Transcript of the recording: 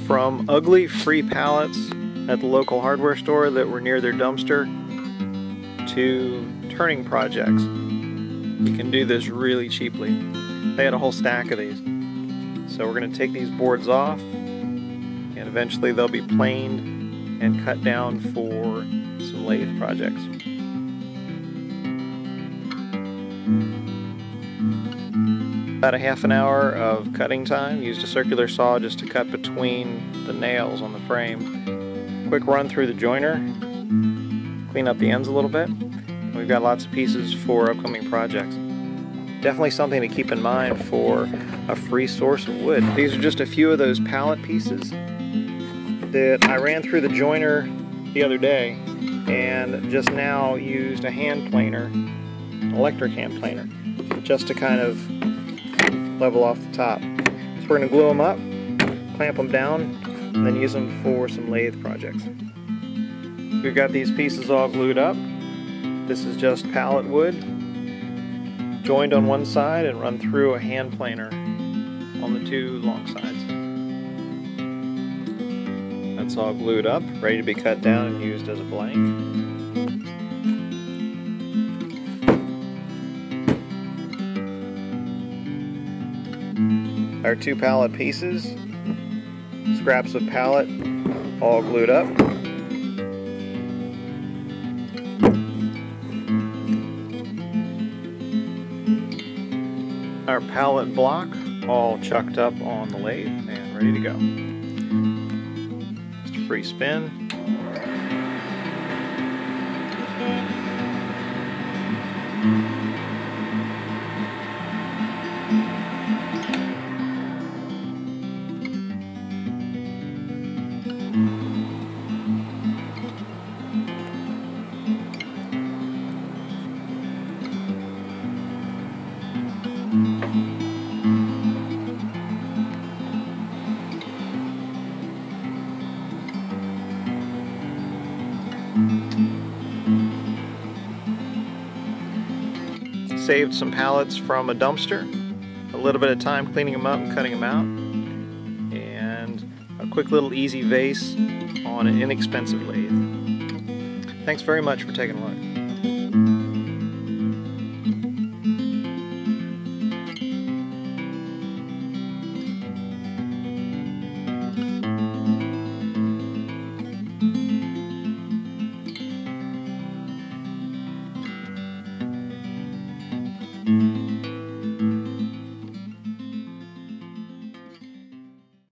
From ugly free pallets at the local hardware store that were near their dumpster to turning projects. You can do this really cheaply. They had a whole stack of these. So we're going to take these boards off, and eventually they'll be planed and cut down for some lathe projects. About a half an hour of cutting time. Used a circular saw just to cut between the nails on the frame. Quick run through the joiner, clean up the ends a little bit. And we've got lots of pieces for upcoming projects. Definitely something to keep in mind for a free source of wood. These are just a few of those pallet pieces that I ran through the joiner the other day and just now used a hand planer, an electric hand planer, just to kind of level off the top. So we're going to glue them up, clamp them down, and then use them for some lathe projects. We've got these pieces all glued up. This is just pallet wood, joined on one side and run through a hand planer on the two long sides. That's all glued up, ready to be cut down and used as a blank. Our two pallet pieces, scraps of pallet, all glued up. Our pallet block all chucked up on the lathe and ready to go. Just a free spin. Saved some pallets from a dumpster, a little bit of time cleaning them up and cutting them out, and a quick little easy vase on an inexpensive lathe. Thanks very much for taking a look.